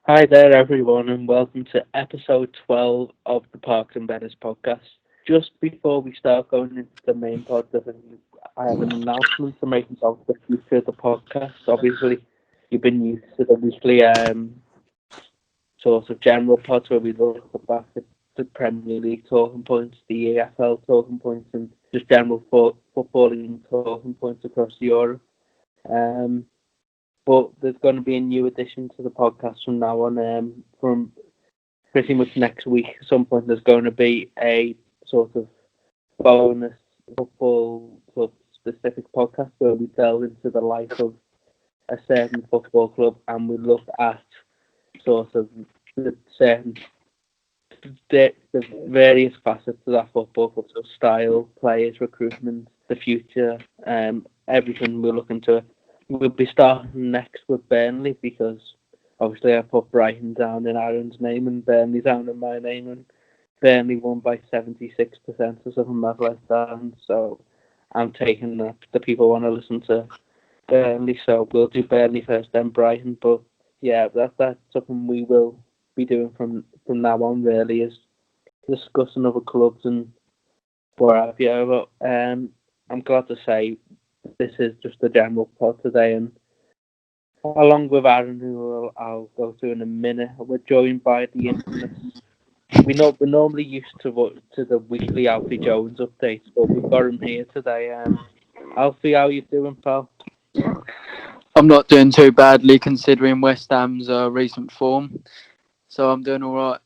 Hi there, everyone, and welcome to episode 12 of the Parks and Bennis podcast. Just before we start going into the main pod, I have an announcement to make about the future of the podcast. Obviously, you've been used to the weekly sort of general pods where we look back at the Premier League talking points, the EFL talking points, and just general footballing talking points across Europe. Um, but there's going to be a new addition to the podcast from now on. From pretty much next week, at some point, there's going to be a sort of bonus football club specific podcast where we delve into the life of a certain football club and we look at sort of the certain the various facets of that football club, so style, players, recruitment, the future, everything we're looking to. We'll be starting next with Burnley because obviously I put Brighton down in Aaron's name and Burnley down in my name, and Burnley won by 76% or something like that. And so I'm taking that the people want to listen to Burnley, so we'll do Burnley first, then Brighton. But yeah, that's something we will be doing from now on. Really, is discussing other clubs and what have you. But I'm glad to say this is just a general pod today, and along with Aaron, I'll go through in a minute, we're joined by the infamous. We're normally used to the weekly Alfie Jones updates, but we've got him here today. Alfie, how you doing, pal? I'm not doing too badly considering West Ham's recent form, so I'm doing all right.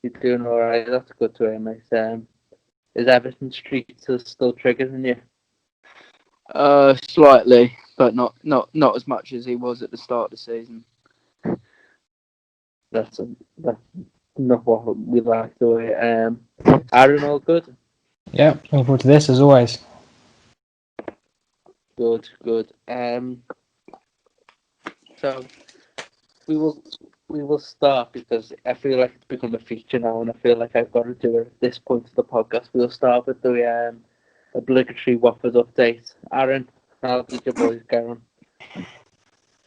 You're doing all right. That's good to hear, mate. Is Everton Street still triggering you? Slightly, but not as much as he was at the start of the season. That's not what we like to hear. Aaron, all good? Yeah, looking forward to this as always. Good, good. So we will start because I feel like it's become a feature now, and I feel like I've got to do it at this point of the podcast. We'll start with the obligatory Watford update. Aaron, how did your boys get on?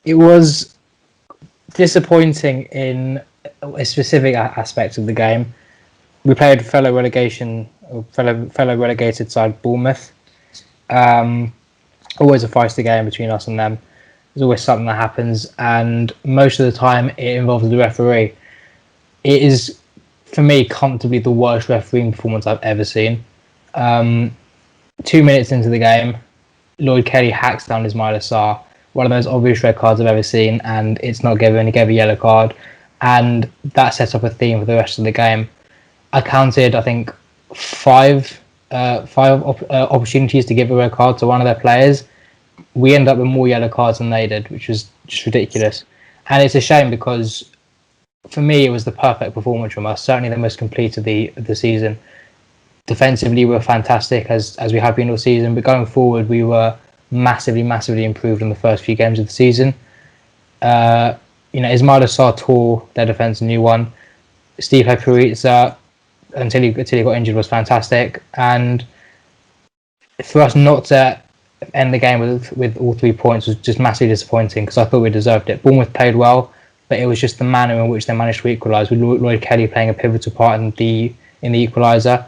It was disappointing in a specific aspect of the game. We played fellow relegated side Bournemouth. Always a feisty game between us and them. There's always something that happens, and most of the time it involves the referee. It is, for me, comfortably the worst refereeing performance I've ever seen. 2 minutes into the game, Lloyd Kelly hacks down Ismail Assar, one of the most obvious red cards I've ever seen, and it's not given. He gave a yellow card, and that sets up a theme for the rest of the game. I counted, I think, five opportunities to give a red card to one of their players. We ended up with more yellow cards than they did, which was just ridiculous. And it's a shame because, for me, it was the perfect performance from us. Certainly the most complete of the season. Defensively, we were fantastic as we have been all season, but going forward, we were massively improved in the first few games of the season. Ismail Assar tore their defence a new one. Steve Hepuriza, until he got injured, was fantastic. And for us not to end the game with all 3 points was just massively disappointing because I thought we deserved it. Bournemouth played well, but it was just the manner in which they managed to equalise, with Lloyd Kelly playing a pivotal part in the equaliser.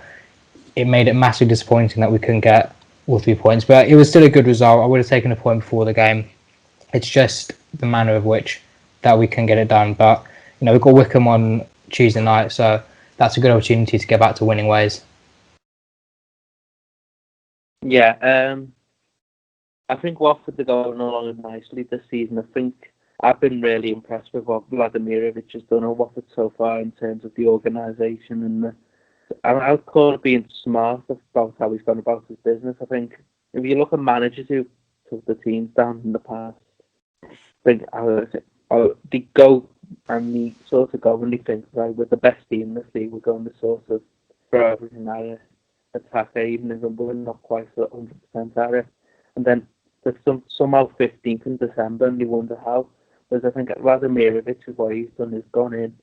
It made it massively disappointing that we couldn't get all 3 points, but it was still a good result. I would have taken a point before the game. It's just the manner of which that we can get it done. But we've got Wickham on Tuesday night, so that's a good opportunity to get back to winning ways. Yeah, I think Watford are going along nicely this season. I think I've been really impressed with what Vladimirovic has done at Watford so far in terms of the organisation and I'd call it being smart about how he's gone about his business. I think if you look at managers who took the teams down in the past, I think they go and they sort of go and they think, right, we're the best team in this league, we're going to sort of throw everything at it, attack it, even if we're not quite 100% at it. And then there's somehow 15th in December and they wonder how. Whereas I think Vladimirovic, what he's done is gone in,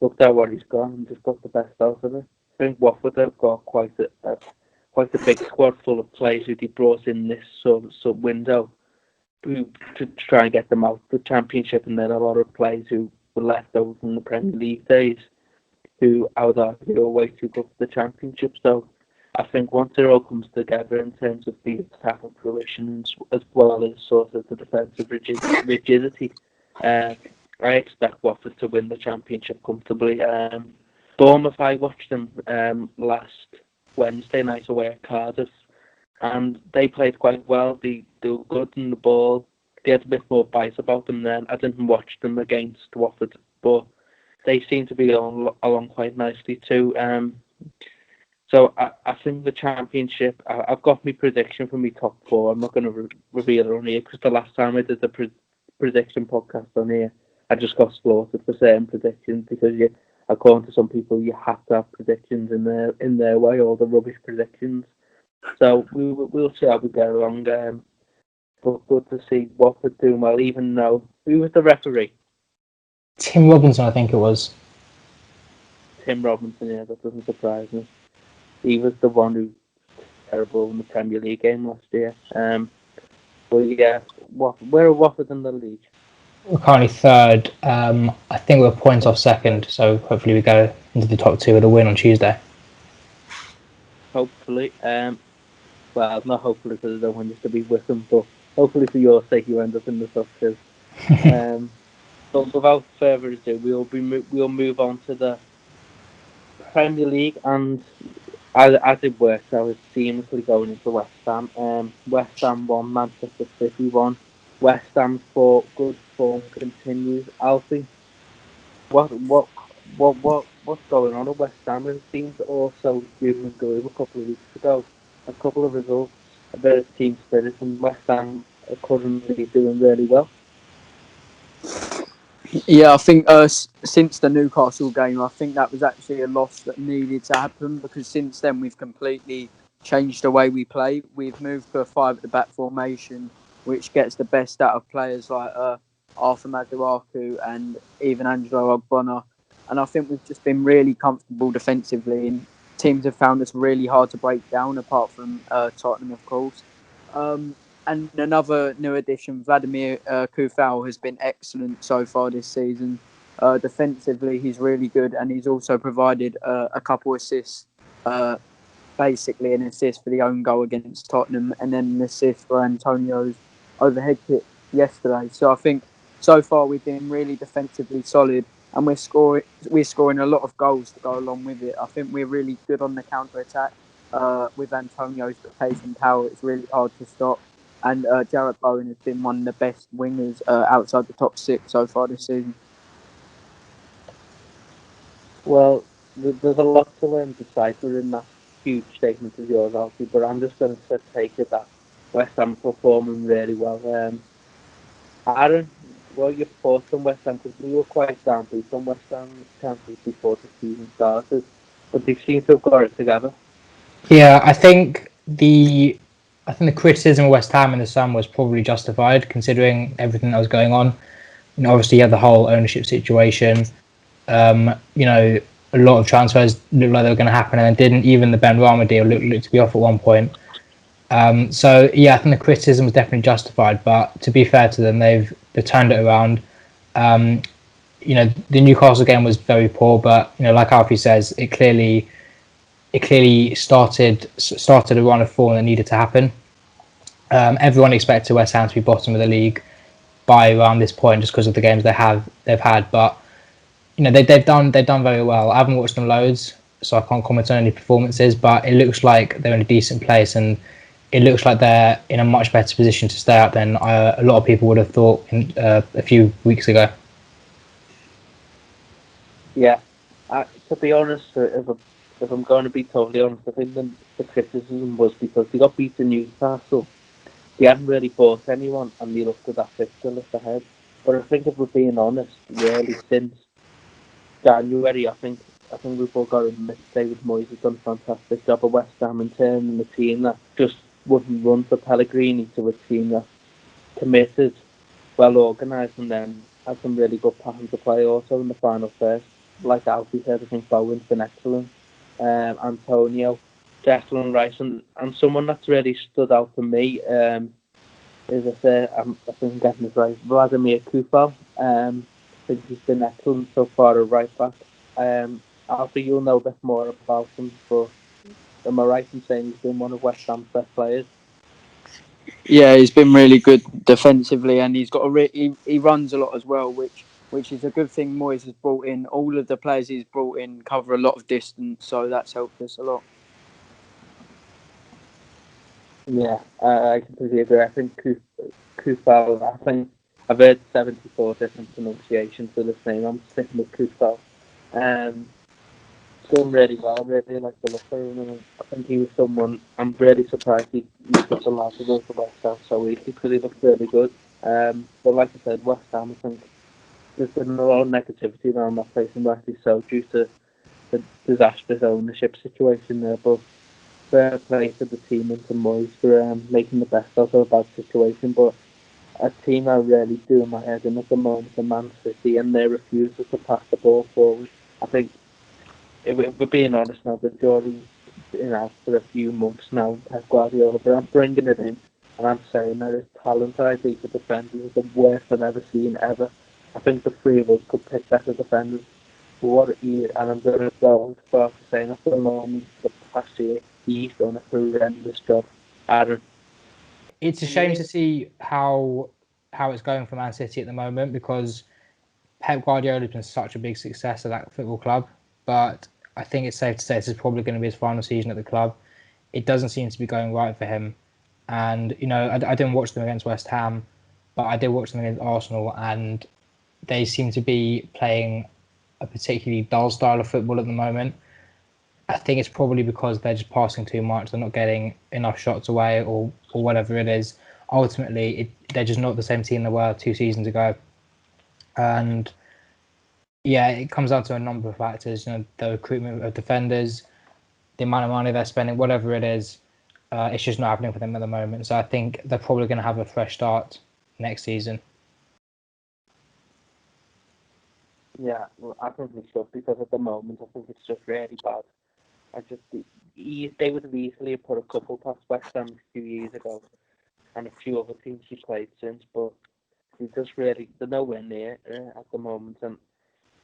looked at what he's got and just got the best out of it. I think Watford have got quite a big squad full of players who they brought in this sort of window to try and get them out the Championship, and then a lot of players who were left over from the Premier League days who I would argue are way too good for the Championship. So I think once it all comes together in terms of the attacking fruition as well as sort of the defensive rigidity, I expect Watford to win the Championship comfortably. Bournemouth, I watched them last Wednesday night away at Cardiff, and they played quite well. They were good in the ball. They had a bit more bite about them then. I didn't watch them against Watford, but they seem to be along quite nicely too. So I think the Championship, I've got my prediction for my top four. I'm not going to reveal it on here because the last time I did the prediction podcast on here, I just got slaughtered for certain predictions because according to some people, you have to have predictions in their way, all the rubbish predictions. So we'll see how we get along. But good to see Watford doing well, even though who was the referee? Tim Robinson, I think it was. Tim Robinson, yeah, that doesn't surprise me. He was the one who was terrible in the Premier League game last year. But yeah, where are Watford in the league? We're currently third. I think we're points off second, so hopefully we go into the top two with a win on Tuesday. Hopefully. Well, not hopefully because I don't want you to be with them, but hopefully for your sake you end up in the top two. But without further ado, we'll move on to the Premier League, and as it works out, it's seamlessly going into West Ham. West Ham 1, Manchester City 1. West Ham's good form continues. Alfie, what's going on at West Ham? It seems also doom and gloom a couple of weeks ago. A couple of results, a bit of team spirit, and West Ham are currently doing really well. Yeah, I think since the Newcastle game, I think that was actually a loss that needed to happen because since then we've completely changed the way we play. We've moved to a 5 at the back formation, which gets the best out of players like Arthur Masuaku and even Angelo Ogbonna. And I think we've just been really comfortable defensively, and teams have found us really hard to break down, apart from Tottenham, of course. And another new addition, Vladimir Kufal, has been excellent so far this season. Defensively, he's really good, and he's also provided a couple assists, basically an assist for the own goal against Tottenham, and then an assist for Antonio's overhead kick yesterday. So I think so far we've been really defensively solid, and we're scoring a lot of goals to go along with it. I think we're really good on the counter attack with Antonio's pace and power. It's really hard to stop. And Jarrett Bowen has been one of the best wingers outside the top 6 so far this season. Well, there's a lot to decipher in that huge statement of yours, Alfie, but I'm just going to take it that West Ham performing really well. Aaron, what are your thoughts on West Ham? Because we were quite downbeat on West Ham chances before the season started, but they seem to have got it together. Yeah, I think the criticism of West Ham in the summer was probably justified, considering everything that was going on. Obviously you had the whole ownership situation. A lot of transfers looked like they were going to happen and it didn't. Even the Ben Rama deal looked to be off at one point. So yeah, I think the criticism was definitely justified. But to be fair to them, they've turned it around. The Newcastle game was very poor, but like Alfie says, it clearly started a run of form that needed to happen. Everyone expected West Ham to be bottom of the league by around this point, just because of the games they've had. But they've done very well. I haven't watched them loads, so I can't comment on any performances. But it looks like they're in a decent place, and it looks like they're in a much better position to stay up than a lot of people would have thought a few weeks ago. Yeah, to be honest, if I'm going to be totally honest, I think the criticism was because they got beaten Newcastle. They hadn't really fought anyone, and they looked at that fixture list ahead. But I think if we're being honest, really since January, I think we've all got to admit David Moyes has done a fantastic job at West Ham in turning the team that just wouldn't run for Pellegrini to a team that's committed, well organised, and then had some really good patterns to play also in the final third. Like Alfie said, I think Bowen's been excellent. Antonio, Declan Rice, and someone that's really stood out for me As I say, I think I'm getting this right. Vladimir Kufal. I think he's been excellent so far at right back. Alfie, you'll know a bit more about him, but am I right in saying he's been one of West Ham's best players? Yeah, he's been really good defensively, and he's got he runs a lot as well, which is a good thing. Moyes has brought in. All of the players he's brought in cover a lot of distance, so that's helped us a lot. Yeah, I completely agree. I think Kufal, I think I've heard 74 different pronunciations of this name. I'm sticking with Kufal. Done really well. Really like the look of him, and I think he was someone. I'm really surprised he just allowed to go to West Ham so easily because he looked really good. But like I said, West Ham, I think there's been a lot of negativity around that place, and rightly so, due to the disastrous ownership situation there. But fair play to the team and to Moyes for making the best out of a bad situation. But a team I really do in my head in at the moment are Man City and their refusal to pass the ball forward. I think if we're being honest now, the jury's been out for a few months now, Pep Guardiola, but I'm bringing it in and I'm saying that his talent I think for defenders is the worst I've ever seen ever. I think the three of us could pick better defenders. But what he, and I'm going to go as far as saying at the moment, the past year, he's done a horrendous job. Aaron. It's a shame to see how it's going for Man City at the moment, because Pep Guardiola has been such a big success at that football club. But I think it's safe to say this is probably going to be his final season at the club. It doesn't seem to be going right for him. And, I didn't watch them against West Ham, but I did watch them against Arsenal, and they seem to be playing a particularly dull style of football at the moment. I think it's probably because they're just passing too much. They're not getting enough shots away, or whatever it is. Ultimately, they're just not the same team they were 2 seasons ago. And yeah, it comes down to a number of factors. The recruitment of defenders, the amount of money they're spending, whatever it is. It's just not happening for them at the moment. So I think they're probably going to have a fresh start next season. Yeah, well, I think they should, because at the moment I think it's just really bad. They would have easily put a couple past West Ham a few years ago, and a few other teams he played since, but they're nowhere near at the moment. And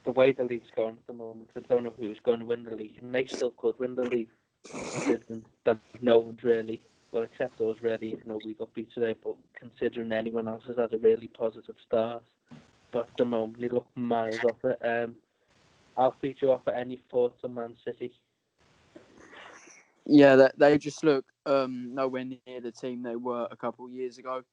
the way the league's going at the moment, I don't know who's going to win the league, and they still could win the league, considering that no one's really, well, except us really, even though we got beat today, but considering anyone else has had a really positive start. But at the moment, they look miles off it. Alfie, do you offer any thoughts on Man City? Yeah, they just look nowhere near the team they were a couple of years ago.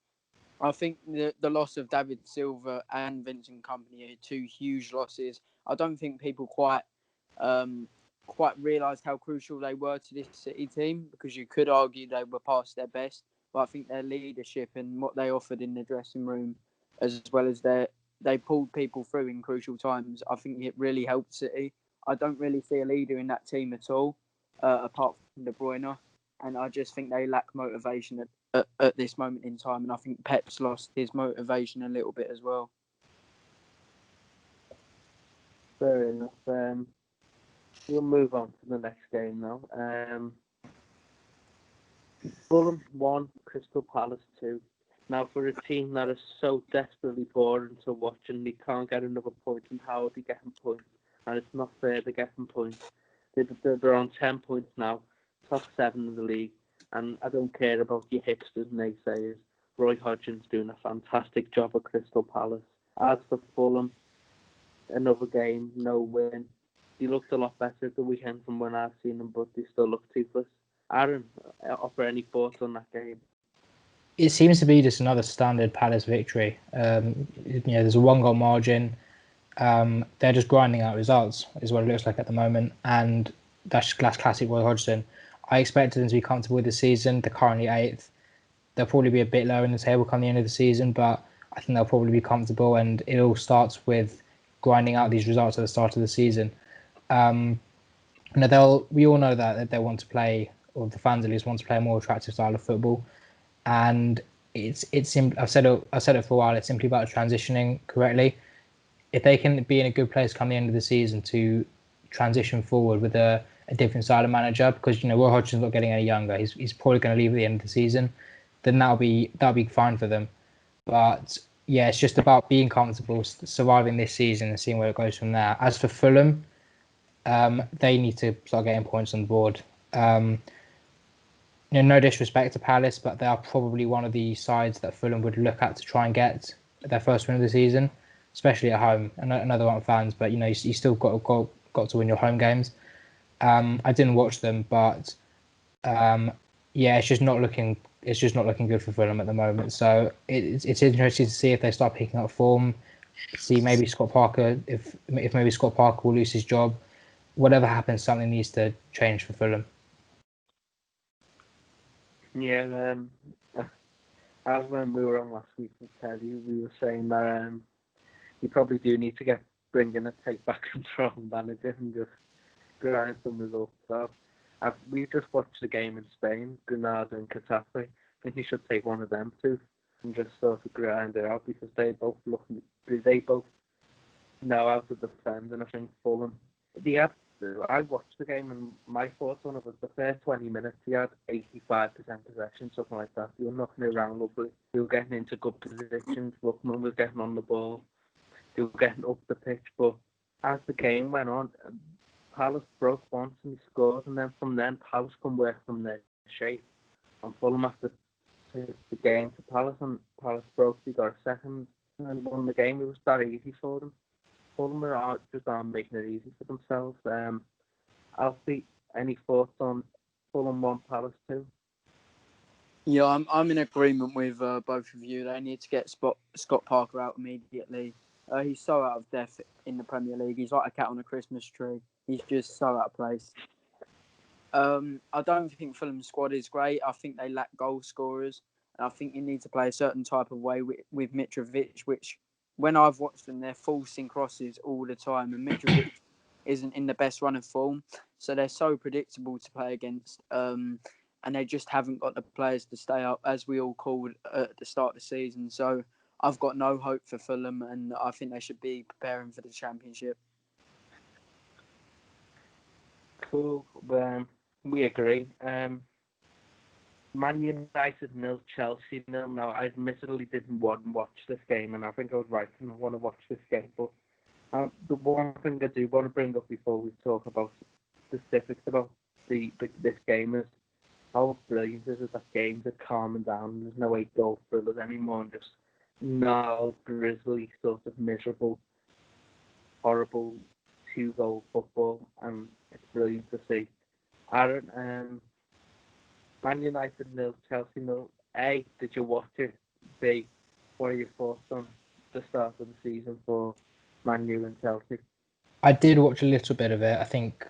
I think the loss of David Silva and Vincent Kompany are two huge losses. I don't think people quite realised how crucial they were to this City team, because you could argue they were past their best. But I think their leadership and what they offered in the dressing room, as well as they pulled people through in crucial times, I think it really helped City. I don't really see a leader in that team at all, apart from De Bruyne, and I just think they lack motivation at this moment in time, and I think Pep's lost his motivation a little bit as well. Fair enough. We'll move on to the next game now. Fulham 1, Crystal Palace 2. Now, for a team that is so desperately boring to watch and they can't get another point, and how are they getting points? And it's not fair they're getting points. They're on 10 points now, top 7 in the league. And I don't care about your hipsters and naysayers. Roy Hodgson's doing a fantastic job at Crystal Palace. As for Fulham, another game, no win. He looked a lot better at the weekend from when I've seen them, but they still look toothless. Aaron, offer any thoughts on that game? It seems to be just another standard Palace victory. There's a 1-goal margin. They're just grinding out results, is what it looks like at the moment, and that's classic Roy Hodgson. I expected them to be comfortable with the season. They're currently 8th. They'll probably be a bit lower in the table come the end of the season, but I think they'll probably be comfortable, and it all starts with grinding out these results at the start of the season. We all know that they want to play, or the fans at least want to play a more attractive style of football, and it's I've said it for a while. It's simply about transitioning correctly. If they can be in a good place come the end of the season to transition forward with a different style of manager, because Roy Hodgson's not getting any younger. He's probably going to leave at the end of the season. then that'll be fine for them. But yeah, it's just about being comfortable, surviving this season, and seeing where it goes from there. As for Fulham, they need to start getting points on the board. No disrespect to Palace, but they are probably one of the sides that Fulham would look at to try and get their first win of the season, especially at home. I know they aren't fans, but you still got to win your home games. I didn't watch them, but yeah, it's just not looking good for Fulham at the moment. So it's interesting to see if they start picking up form. See maybe Scott Parker, if maybe Scott Parker will lose his job. Whatever happens, something needs to change for Fulham. Yeah, as when we were on last week with Teddy, we were saying that you probably do need to bring in a take-back control manager and just grind some results out. We just watched the game in Spain, Granada and Getafe. I think you should take one of them two and just sort of grind it out because they both know how to defend, and I think Fulham. I watched the game and my thoughts on it was the first 20 minutes he had 85% possession, something like that. He was knocking it around lovely. He was getting into good positions. Lookman was getting on the ball. He was getting up the pitch. But as the game went on, Palace broke once and he scored, and then from then Palace can work from their shape. And Fulham after the game to Palace, and Palace broke. He got a second and won the game. It was that easy for them. Fulham aren't making it easy for themselves. Alfie, any thoughts on Fulham 1, Palace 2? Yeah, I'm in agreement with both of you. They need to get Scott Parker out immediately. He's so out of depth in the Premier League. He's like a cat on a Christmas tree. He's just so out of place. I don't think Fulham's squad is great. I think they lack goal scorers. And I think you need to play a certain type of way with Mitrovic, which when I've watched them, they're forcing crosses all the time. And Mitrovic isn't in the best run of form. So they're so predictable to play against. And they just haven't got the players to stay up, as we all called at the start of the season. So I've got no hope for Fulham, and I think they should be preparing for the Championship. Cool. We agree. Man United 0, Chelsea 0. Now, I admittedly didn't want to watch this game, and I think I was right to not want to watch this game. But the one thing I do want to bring up before we talk about specifics about this game is how brilliant it is that games are calming down. There's no 8-goal thrillers anymore, and just gnarled, grisly, sort of miserable, horrible 2-goal football, and it's brilliant to see. Aaron, Man United 0, Chelsea 0. A, did you watch it? B, what are your thoughts on the start of the season for Man U and Chelsea? I did watch a little bit of it. I think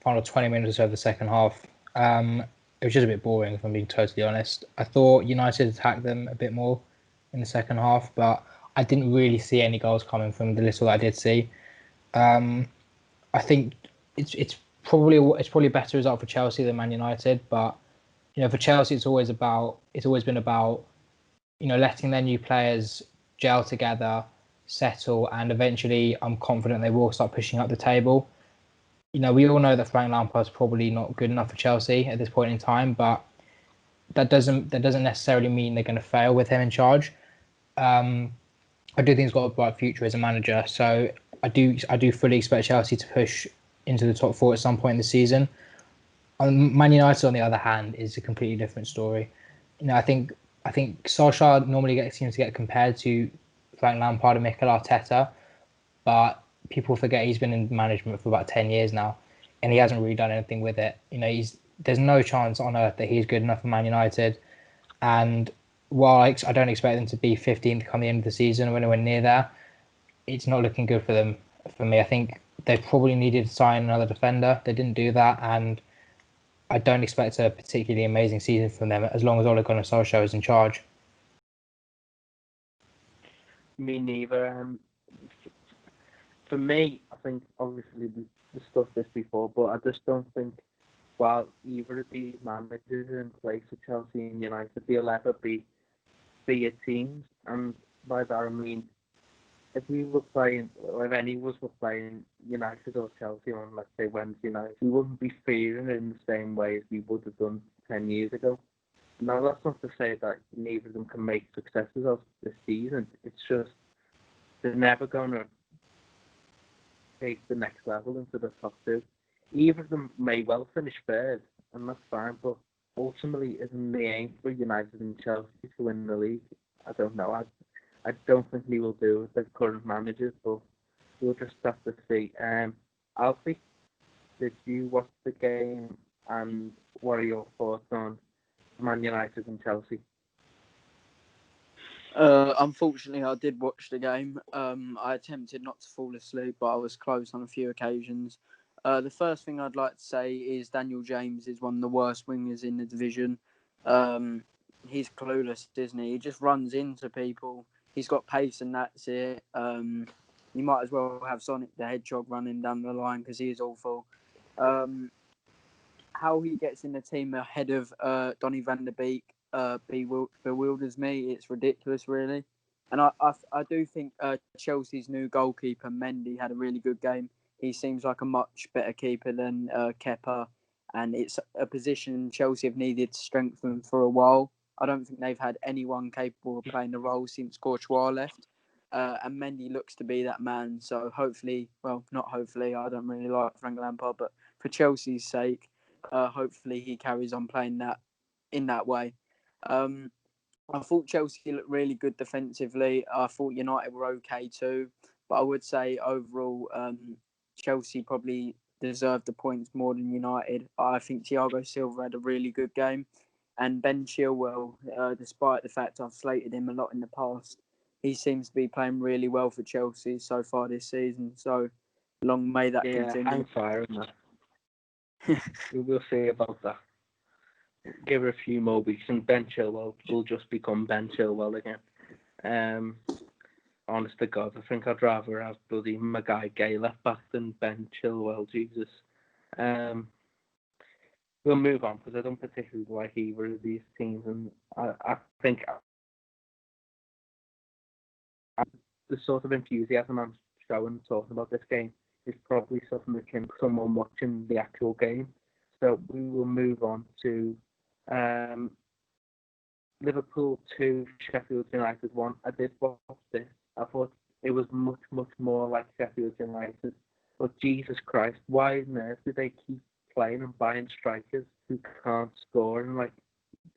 final 20 minutes or so of the second half. It was just a bit boring, if I'm being totally honest. I thought United attacked them a bit more in the second half, but I didn't really see any goals coming from the little that I did see. I think it's probably a better result for Chelsea than Man United, but for Chelsea it's always been about letting their new players gel together, settle, and eventually I'm confident they will start pushing up the table. We all know that Frank Lampard's probably not good enough for Chelsea at this point in time, but that doesn't necessarily mean they're going to fail with him in charge. I do think he's got a bright future as a manager, so I do fully expect Chelsea to push into the top 4 at some point in the season. Man United, on the other hand, is a completely different story. I think Solskjaer normally seems to get compared to Frank Lampard and Mikel Arteta, but people forget he's been in management for about 10 years now, and he hasn't really done anything with it. There's no chance on earth that he's good enough for Man United. And while I don't expect them to be 15th come the end of the season or anywhere near there, it's not looking good for them. For me, I think they probably needed to sign another defender. They didn't do that, and I don't expect a particularly amazing season from them as long as Ole Gunnar Solskjaer is in charge. Me neither. For me, I think obviously we discussed this before, but I just don't think while either of these managers are in place for Chelsea and United, they'll ever be a teams. And by that I mean, if we were playing, or if any of us were playing United or Chelsea on, let's say, Wednesday night, we wouldn't be fearing it in the same way as we would have done 10 years ago. Now, that's not to say that neither of them can make successes of this season. It's just they're never going to take the next level into the top two. Either of them may well finish third, and that's fine, but ultimately, isn't the aim for United and Chelsea to win the league? I don't know. I don't think he will do with the current managers, but we'll just have to see. Alfie, did you watch the game, and what are your thoughts on Man United and Chelsea? Unfortunately, I did watch the game. I attempted not to fall asleep, but I was close on a few occasions. The first thing I'd like to say is Daniel James is one of the worst wingers in the division. He's clueless, isn't he? He just runs into people. He's got pace, and that's it. You might as well have Sonic the Hedgehog running down the line because he is awful. How he gets in the team ahead of Donny van der Beek bewilders me. It's ridiculous, really. And I do think Chelsea's new goalkeeper, Mendy, had a really good game. He seems like a much better keeper than Kepa. And it's a position Chelsea have needed to strengthen for a while. I don't think they've had anyone capable of playing the role since Courtois left. And Mendy looks to be that man. So hopefully, well, not hopefully, I don't really like Frank Lampard, but for Chelsea's sake, hopefully he carries on playing that in that way. I thought Chelsea looked really good defensively. I thought United were okay too, but I would say overall Chelsea probably deserved the points more than United. I think Thiago Silva had a really good game, and Ben Chilwell, despite the fact I've slated him a lot in the past, he seems to be playing really well for Chelsea so far this season. So long may that continue. Hang fire on that. We will see about that. Give her a few more weeks, and Ben Chilwell will just become Ben Chilwell again. Honest to God, I think I'd rather have bloody Magai Gay left back than Ben Chilwell. Jesus. We'll move on because I don't particularly like either of these teams, and I think the sort of enthusiasm I'm showing talking about this game is probably something akin to someone watching the actual game. So we will move on to Liverpool 2, Sheffield United 1. I did watch this. I thought it was much, much more like Sheffield United. But Jesus Christ, why on earth do they keep playing and buying strikers who can't score and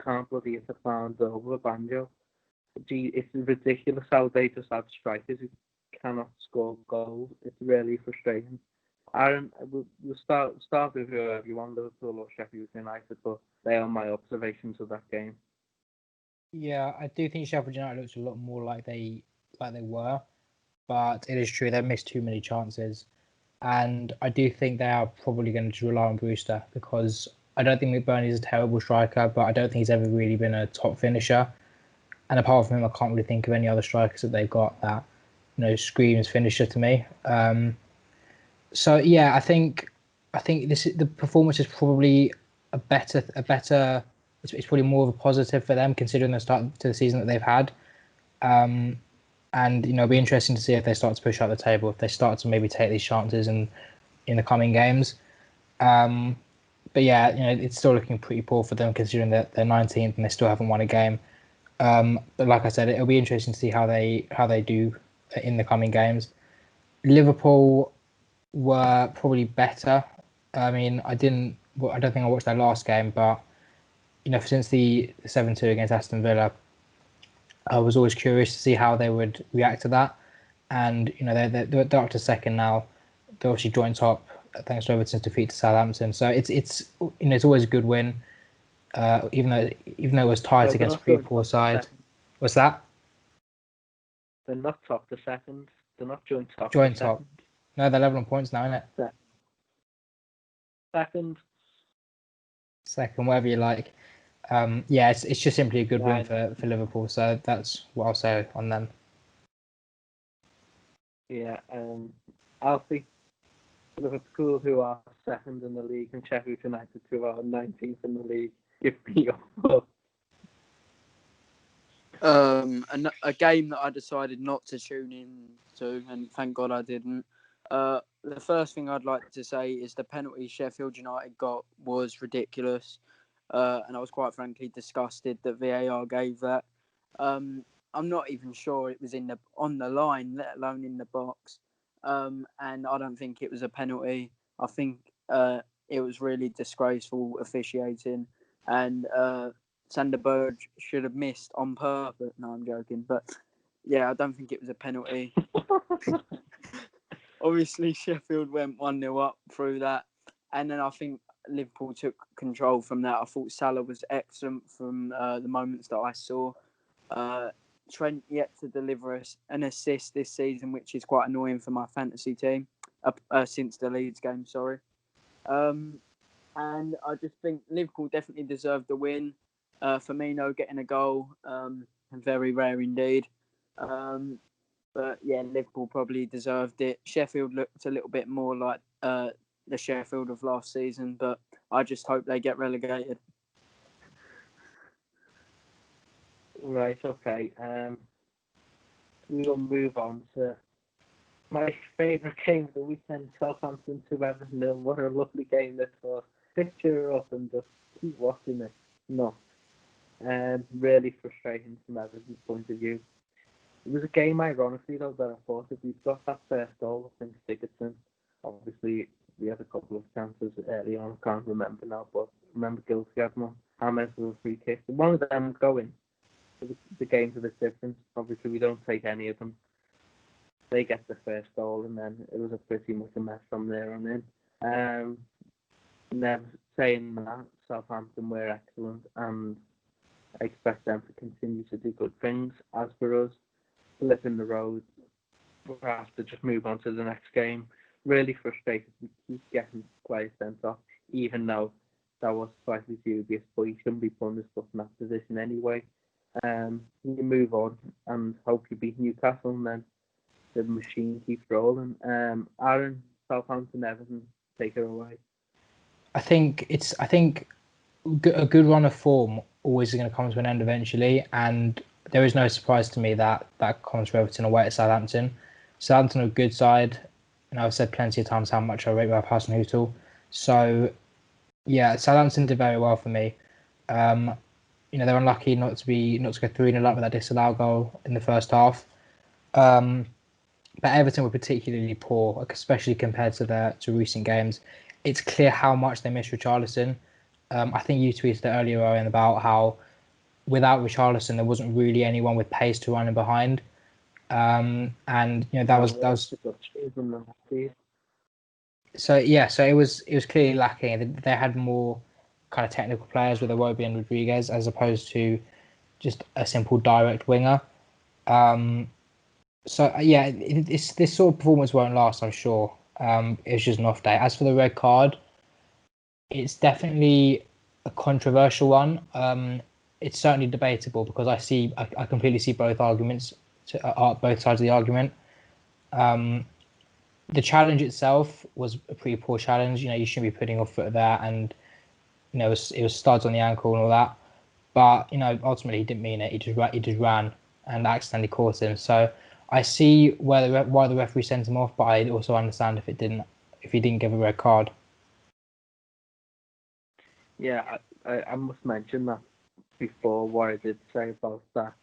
can't bloody hit the pound over a banjo? Gee, it's ridiculous how they just have strikers who cannot score goals. It's really frustrating. Aaron, we'll start with whoever you want, Liverpool or Sheffield United, but they are my observations of that game. Yeah, I do think Sheffield United looks a lot more like they were, but it is true they missed too many chances, and I do think they are probably going to rely on Brewster because I don't think McBurney is a terrible striker, but I don't think he's ever really been a top finisher. And apart from him, I can't really think of any other strikers that they've got that screams finisher to me. So yeah, I think the performance is probably a better. It's probably more of a positive for them considering the start to the season that they've had. And it'll be interesting to see if they start to push out the table, if they start to maybe take these chances in the coming games. But yeah, it's still looking pretty poor for them considering that they're 19th and they still haven't won a game. But like I said, it'll be interesting to see how they do in the coming games. Liverpool were probably better. I mean, I don't think I watched their last game, but since the 7-2 against Aston Villa, I was always curious to see how they would react to that. And they're up to second now. They're obviously joint top thanks to Everton's defeat to Southampton. So it's always a good win. Even though it was tight against a pretty poor side. What's that? They're not top to second. They're not joint top. Joint top. No, they're level on points now, isn't it? Second, whatever you like. Yeah, it's just simply a good win for Liverpool. So that's what I'll say on them. Yeah, Alfie, Liverpool, who are second in the league, and Sheffield United, who are 19th in the league. Give me your thoughts. A game that I decided not to tune in to, and thank God I didn't. The first thing I'd like to say is the penalty Sheffield United got was ridiculous. and I was quite frankly disgusted that VAR gave that. I'm not even sure it was on the line, let alone in the box. And I don't think it was a penalty. I think it was really disgraceful officiating, and Sander Berge should have missed on purpose. No, I'm joking, but yeah, I don't think it was a penalty. Obviously, Sheffield went 1-0 up through that, and then I think Liverpool took control from that. I thought Salah was excellent from the moments that I saw. Trent yet to deliver an assist this season, which is quite annoying for my fantasy team since the Leeds game. Sorry. And I just think Liverpool definitely deserved the win. Firmino getting a goal, very rare indeed. But yeah, Liverpool probably deserved it. Sheffield looked a little bit more like the Sheffield of last season, but I just hope they get relegated. Right, okay. We'll move on to my favourite game of the weekend, Southampton 2 Everton 0. What a lovely game this was. Picture up and just keep watching it. No. Really frustrating from Everton's point of view. It was a game, ironically, though, that I thought if we'd got that first goal, I think Sigurdsson, obviously, we had a couple of chances early on, I can't remember now, but I remember Gilsey had one. Hammers with a free kick. One of them going. The game's a bit different. Obviously, we don't take any of them. They get the first goal, and then it was a pretty much a mess from there on in. And then saying that, Southampton were excellent, and I expect them to continue to do good things. As for us, flipping the road, we'll have to just move on to the next game. Really frustrated. We keep getting players sent off, even though that was slightly dubious, but he shouldn't be putting his foot in that position anyway. You move on and hope you beat Newcastle, and then the machine keeps rolling. Aaron, Southampton, Everton, take it away. I think a good run of form always is going to come to an end eventually, and there is no surprise to me that comes for Everton away at Southampton. Southampton are a good side, and I've said plenty of times how much I rate Hasenhüttl. So yeah, Southampton did very well for me. They're unlucky not to go 3-0 up with that disallowed goal in the first half. But Everton were particularly poor, especially compared to recent games. It's clear how much they miss Richarlison. I think you tweeted it earlier, Owen, about how without Richarlison there wasn't really anyone with pace to run in behind. And that was. So yeah, so it was clearly lacking. They had more kind of technical players with Iwobi and Rodriguez as opposed to just a simple direct winger. This sort of performance won't last, I'm sure. It was just an off day. As for the red card, it's definitely a controversial one. It's certainly debatable because I completely see both arguments, both sides of the argument. The challenge itself was a pretty poor challenge. You shouldn't be putting your foot there, and it was studs on the ankle and all that. But ultimately he didn't mean it. He just ran and accidentally caught him. So I see why the referee sent him off, but I also understand if he didn't give a red card. Yeah, I must mention that before what I did say about that.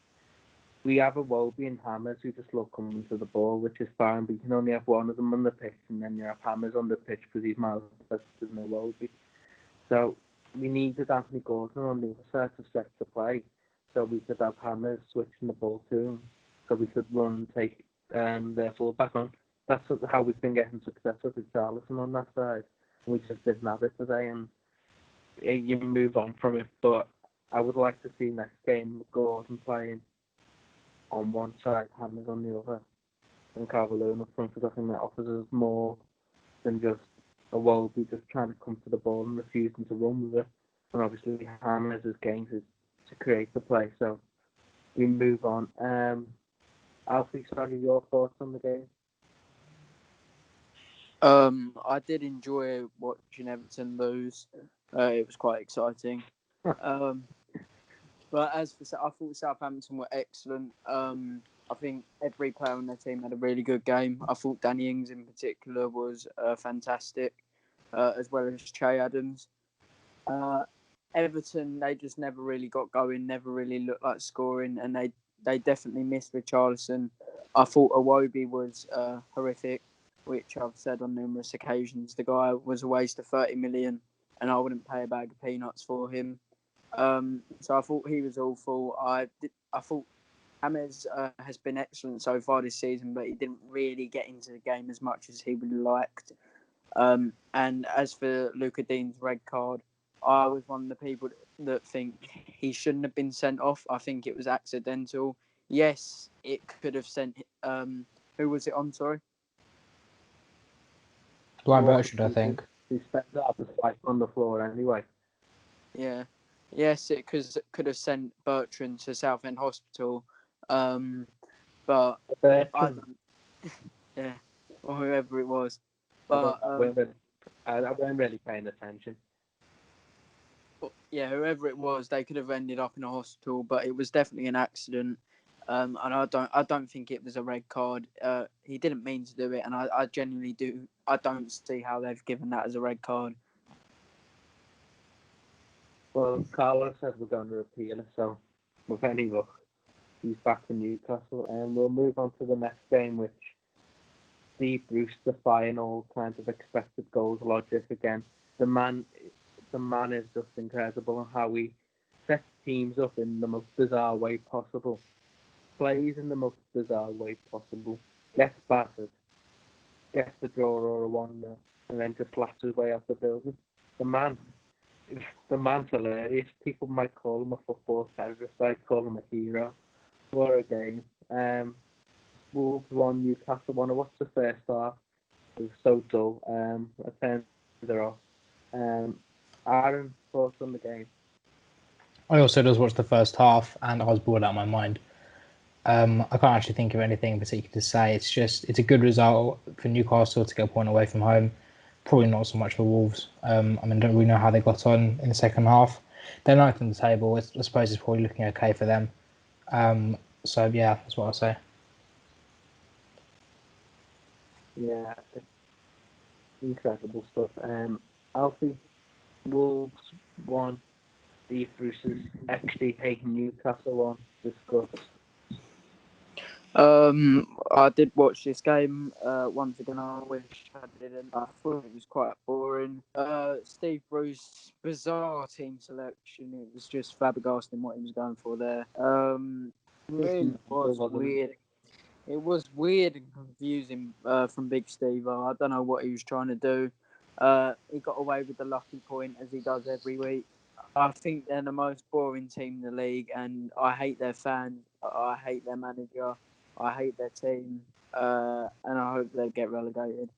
We have Iwobi and Hammers who just love coming to the ball, which is fine, but you can only have one of them on the pitch, and then you have Hammers on the pitch because he's miles faster than Iwobi. So we needed Anthony Gordon on the other side to set the play, so we could have Hammers switching the ball to him, so we could run and take their fullback on. That's how we've been getting success with Richarlison on that side. We just didn't have it today, and you move on from it. But I would like to see next game Gordon playing on one side, Hammers on the other, and Calvert-Lewin up front, because I think that offers us more than just Iwobi just trying to come to the ball and refusing to run with it. And obviously Hammers' game is to create the play, so we move on. Alfie, sorry, your thoughts on the game? I did enjoy watching Everton lose. It was quite exciting. But I thought Southampton were excellent. I think every player on their team had a really good game. I thought Danny Ings in particular was fantastic, as well as Che Adams. Everton, they just never really got going, never really looked like scoring, and they definitely missed Richarlison. I thought Iwobi was horrific, which I've said on numerous occasions. The guy was a waste of 30 million, and I wouldn't pay a bag of peanuts for him. So I thought he was awful. I thought James has been excellent so far this season, but he didn't really get into the game as much as he would have liked. And as for Luca Dean's red card, I was one of the people that think he shouldn't have been sent off. I think it was accidental. Yes, it could have sent. Who was it on? Sorry. Dwight Bertrand, I think. He spent that the spike on the floor anyway. Yeah. Yes, it could have sent Bertrand to Southend Hospital. But I don't. Yeah, or whoever it was. But I weren't really paying attention. Yeah, whoever it was, they could have ended up in a hospital, but it was definitely an accident. And I don't think it was a red card. He didn't mean to do it, and I genuinely do. I don't see how they've given that as a red card. Well, Carlos says we're going to appeal it, so with any luck, he's back to Newcastle, and we'll move on to the next game, which Steve Bruce defying all kinds of expected goals logic again. The man is just incredible on how he sets teams up in the most bizarre way possible, plays in the most bizarre way possible, gets battered, gets the draw or a 1-0, and then just slaps his way out the building. The man's hilarious. People might call him a football terrorist. I call him a hero. What a game. Wolves 1, Newcastle 1. I watched the first half. It was so dull. I turned it off. Aaron, thoughts on the game? I also just watched the first half, and I was bored out of my mind. I can't actually think of anything in particular to say. It's a good result for Newcastle to get a point away from home. Probably not so much for Wolves. I don't really know how they got on in the second half. They're ninth on the table. I suppose it's probably looking okay for them. So yeah, that's what I'll say. Yeah, incredible stuff. Alfie, Wolves 1, Steve Bruce's XG hating Newcastle 1. Discuss. I did watch this game. Once again, I wish I didn't. I thought it was quite boring. Steve Bruce, bizarre team selection. It was just flabbergasting what he was going for there. Really was weird. It was weird and confusing from Big Steve. I don't know what he was trying to do. He got away with the lucky point as he does every week. I think they're the most boring team in the league, and I hate their fans. I hate their manager. I hate their team, and I hope they get relegated.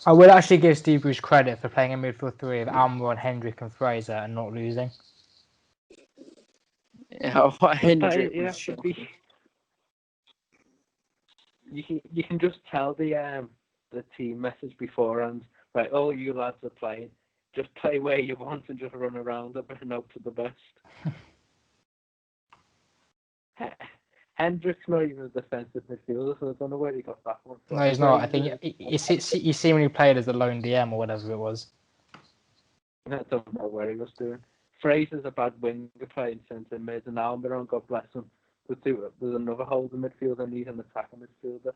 I will actually give Steve Bruce credit for playing a midfield three of Almiron, Hendrick and Fraser and not losing. Yeah, Hendrick was shocking. You can just tell the team message beforehand, right? Oh, you lads are playing. Just play where you want and just run around a bit and hope for the best. Hendrick's not even a defensive midfielder, so I don't know where he got that one from. No, he's not. I think you see when he played as a lone DM or whatever it was. I don't know where he was doing. Fraser's a bad winger playing centre mid, and Almiron, God bless him, there's another holding midfielder and he's an attacking midfielder.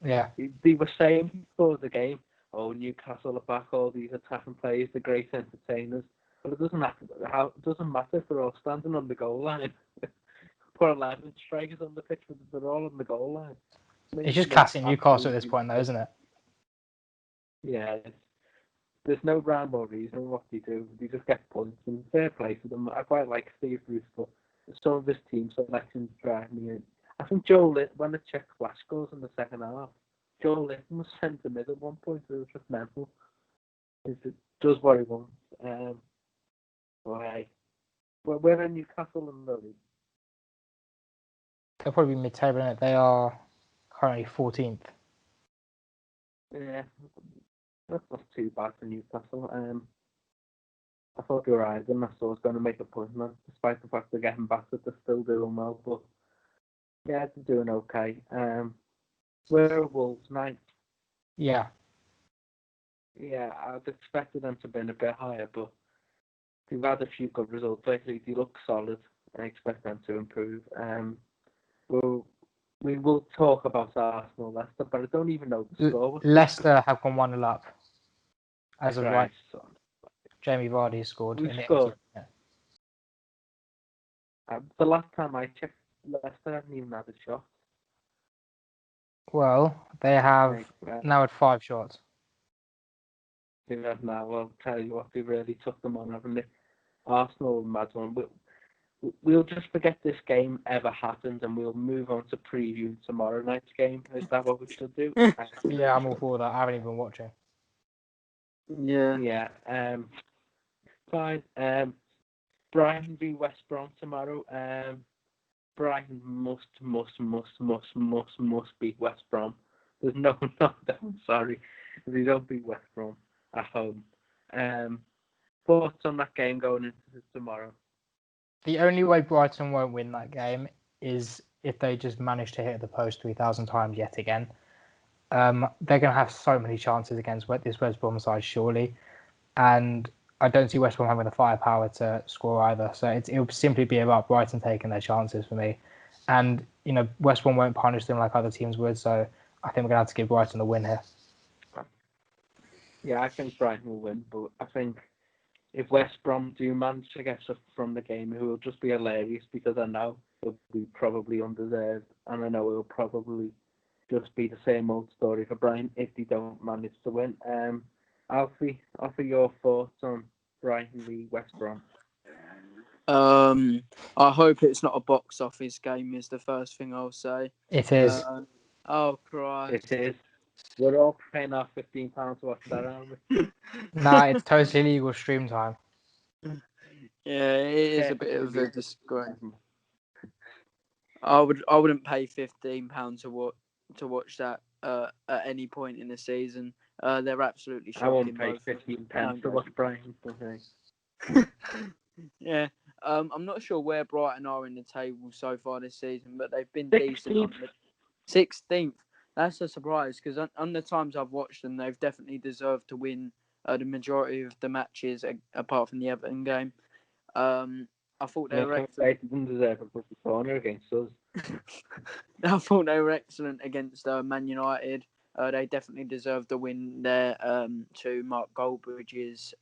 Yeah. They were saying before the game, oh, Newcastle are back, all these attacking players, the great entertainers. But it doesn't matter if they're all standing on the goal line. Put 11 strikers on the pitch, but they're all on the goal line. It's just classic Newcastle at this point, though, isn't it? Yeah. There's no rhyme or reason what they do. They just get points, and fair play to them. I quite like Steve Bruce, but some of his team selections drive me in. I think Joe Litton, when the Czech flash goes in the second half, Joe Litton was centre mid at one point. It was just mental. It does what he wants. Well, hey, we're in Newcastle and the league. They'll probably be mid-table, innit? They are currently 14th. Yeah, that's not too bad for Newcastle. I thought they were Ivan. I thought I was going to make a point, man. Despite the fact they're getting battered, they're still doing well. But yeah, they're doing okay. Where are Wolves? 9th. Yeah. Yeah, I'd expected them to be a bit higher, but they've had a few good results lately. They look solid. I expect them to improve. We will talk about Arsenal, Leicester, but I don't even know the score. Leicester have gone 1-0 up. As of right, Son. Jamie Vardy scored We've in the scored. 80th minute. The last time I checked, Leicester hadn't even had a shot. Well, they have now had 5 shots. They have now. I'll tell you what, they really took them on, haven't they? Arsenal, mad one. We'll just forget this game ever happened, and we'll move on to preview tomorrow night's game. Is that what we should do? Yeah, I'm all for that. I haven't even been watching. Yeah. Fine. Brighton v West Brom tomorrow. Brighton must beat West Brom. There's no I'm sorry. They don't beat West Brom at home. Thoughts on that game going into tomorrow? The only way Brighton won't win that game is if they just manage to hit the post 3,000 times yet again. They're going to have so many chances against this West Brom side, surely. And I don't see West Brom having the firepower to score either. So it'll simply be about Brighton taking their chances for me. And, West Brom won't punish them like other teams would. So I think we're going to have to give Brighton the win here. Yeah, I think Brighton will win. But I think if West Brom do manage to get stuff from the game, it will just be hilarious because I know it'll be probably undeserved. And I know it'll probably just be the same old story for Brighton if they don't manage to win. Alfie, offer your thoughts on Brighton v West Brom. I hope it's not a box office game is the first thing I'll say. It is. Oh, Christ. It is. We're all paying our £15 to watch that, aren't we? Nah, it's totally legal stream time. Yeah, it is a bit of a disgrace. I wouldn't pay £15 to watch that at any point in the season. They're absolutely shocking. I won't pay £15 to watch Brighton. Yeah. I'm not sure where Brighton are in the table so far this season, but they've been 16th. decent. 16th. That's a surprise because on the times I've watched them, they've definitely deserved to win the majority of the matches, apart from the Everton game. I thought they were excellent. They didn't deserve a corner against us. I thought they were excellent against Man United. They definitely deserved the win there. To Mark Goldbridge's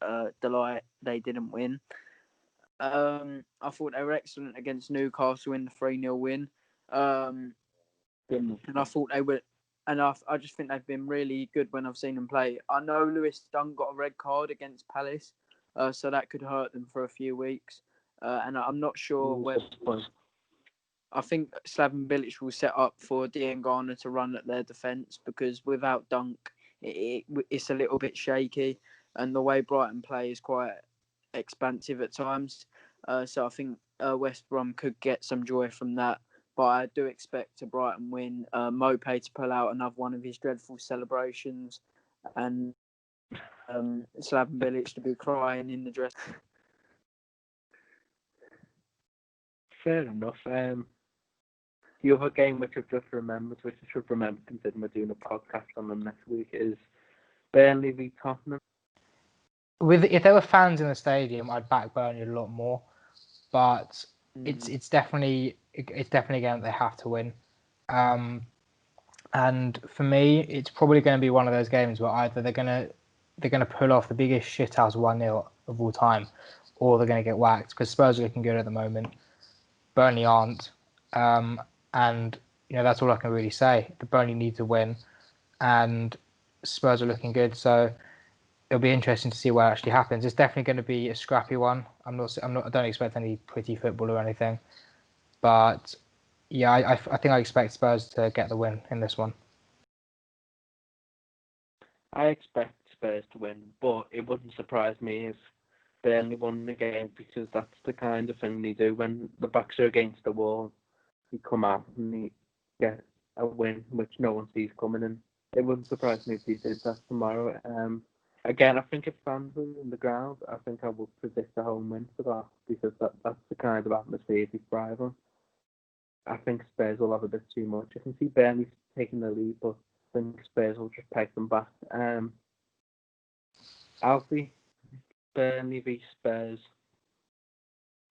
delight, they didn't win. I thought they were excellent against Newcastle in the 3-0 win. And I thought they were, and I just think they've been really good when I've seen them play. I know Lewis Dunn got a red card against Palace, so that could hurt them for a few weeks. And I'm not sure where. I think Slaven Bilic will set up for Diangana to run at their defence because without Dunk, it's a little bit shaky, and the way Brighton play is quite expansive at times. So I think West Brom could get some joy from that. But I do expect a Brighton win. Mopé to pull out another one of his dreadful celebrations, and Slaven Bilic to be crying in the dress. Fair enough. The other game which I've just remembered, which I should remember considering we're doing a podcast on them next week, is Burnley v Tottenham. If there were fans in the stadium, I'd back Burnley a lot more. But it's definitely a game that they have to win. And for me, it's probably going to be one of those games where either they're going to pull off the biggest shithouse 1-0 of all time, or they're going to get whacked because Spurs are looking good at the moment. Burnley aren't. And that's all I can really say. The Burnley need to win, and Spurs are looking good. So it'll be interesting to see what actually happens. It's definitely going to be a scrappy one. I don't expect any pretty football or anything, but yeah, I think I expect Spurs to get the win in this one. I expect Spurs to win, but it wouldn't surprise me if Burnley won the game because that's the kind of thing they do when the backs are against the wall. They come out and they get a win which no one sees coming, and it wouldn't surprise me if they did that tomorrow. Again, I think if fans were in the ground, I think I would predict a home win for that because that's the kind of atmosphere they thrive on. I think Spurs will have a bit too much. I can see Burnley taking the lead, but I think Spurs will just peg them back. Alfie, Burnley v Spurs.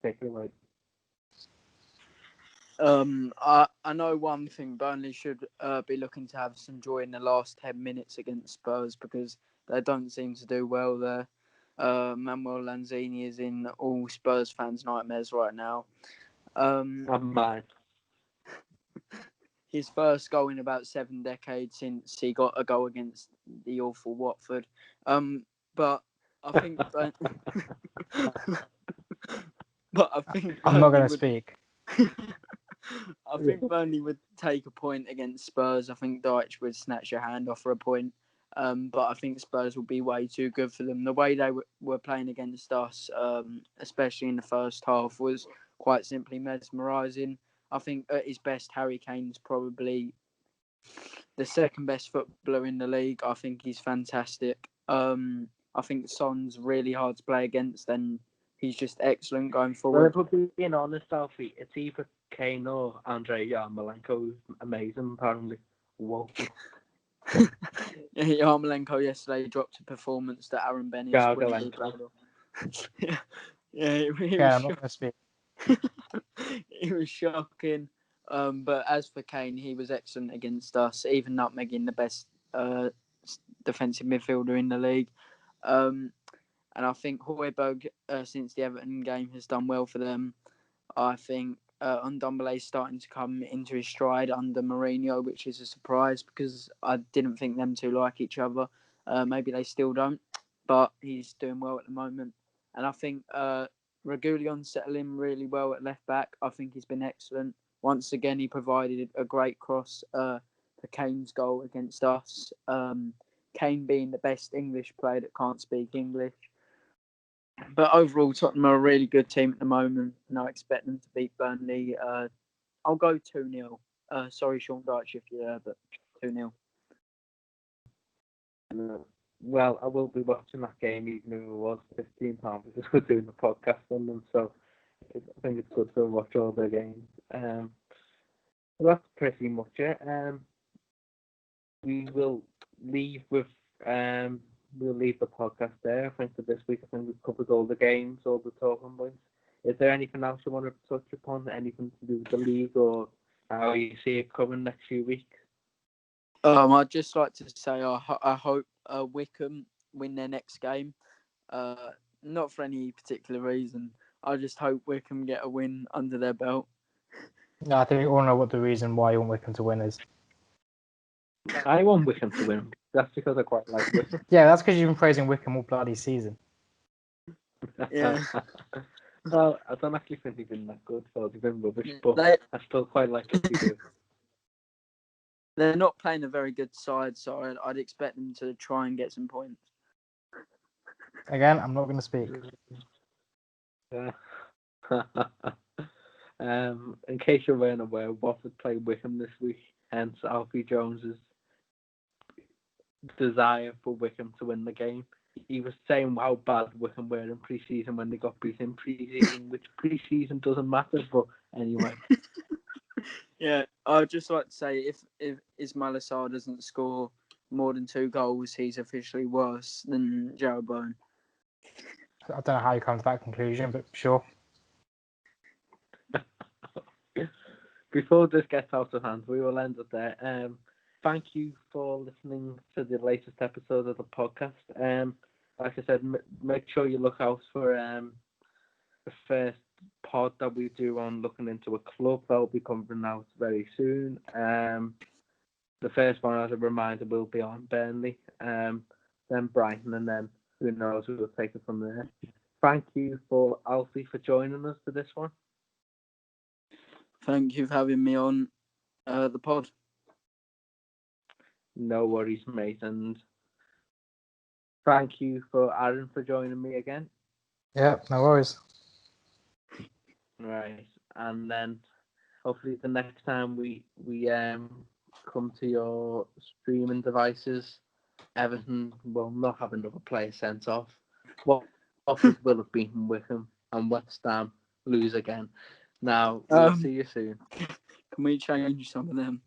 take it away. I know one thing. Burnley should be looking to have some joy in the last 10 minutes against Spurs because they don't seem to do well there. Manuel Lanzini is in all Spurs fans' nightmares right now. And mine. His first goal in about 7 decades since he got a goal against the awful Watford. But I think, but I think I'm not Burnley going to would. speak. I think Burnley would take a point against Spurs. I think Dyche would snatch your hand off for a point. But I think Spurs will be way too good for them. The way they were playing against us, especially in the first half, was quite simply mesmerising. I think at his best, Harry Kane's probably the second best footballer in the league. I think he's fantastic. I think Son's really hard to play against, and he's just excellent going forward. Well, if we're being honest, Alfie, it's either Kane or Andrei Yarmolenko, who's amazing, apparently. Whoa. Yarmolenko yesterday dropped a performance that Aaron Bennis wouldn't be proud of. I'm not going to speak. It was shocking. But as for Kane, he was excellent against us, even nutmegging the best defensive midfielder in the league. And I think Højbjerg, since the Everton game, has done well for them. I think Ndombele is starting to come into his stride under Mourinho, which is a surprise because I didn't think them two like each other. Maybe they still don't, but he's doing well at the moment. And I think Reguilón settled in really well at left back. I think he's been excellent. Once again, he provided a great cross for Kane's goal against us. Kane being the best English player that can't speak English. But overall, Tottenham are a really good team at the moment, and I expect them to beat Burnley. I'll go 2-0. Sorry, Sean Dyche, if you're there, but 2-0. Well, I will be watching that game even if it was £15 because we're doing the podcast on them, so I think it's good to watch all the games. So that's pretty much it. We will leave with we'll leave the podcast there. I think for this week, I think we've covered all the games, all the talking points. Is there anything else you want to touch upon? Anything to do with the league or how you see it coming next few weeks? I'd just like to say I hope Wickham win their next game. Not for any particular reason. I just hope Wickham get a win under their belt. No, I think we all know what the reason why you want Wickham to win is. I want Wickham to win. That's because I quite like Wickham. Yeah, that's because you've been praising Wickham all bloody season. Yeah. Well, I don't actually think they've been that good, so they've been rubbish, but I still quite like what they do. They're not playing a very good side, so I'd expect them to try and get some points. Again, I'm not going to speak. In case you weren't aware, Watford played Wickham this week, hence Alfie Jones's desire for Wickham to win the game. He was saying how bad Wickham were in pre-season when they got beat in pre-season, which pre-season doesn't matter, but anyway. Yeah, I'd just like to say if Ismail Assar doesn't score more than 2 goals, he's officially worse than Jarrod Bowen. I don't know how you come to that conclusion, but sure. Before this gets out of hand, we will end it there. Thank you for listening to the latest episode of the podcast. Like I said, make sure you look out for the first pod that we do on looking into a club. That will be coming out very soon. The first one, as a reminder, will be on Burnley, then Brighton, and then who knows, we will take it from there. Thank you for Alfie for joining us for this one. Thank you for having me on the pod. No worries, mate. And thank you for Aaron for joining me again. Yeah, no worries. Right. And then hopefully the next time we come to your streaming devices, Everton will not have another player sent off. Watford will have beaten Wickham and West Ham lose again. Now, we'll see you soon. Can we change some of them?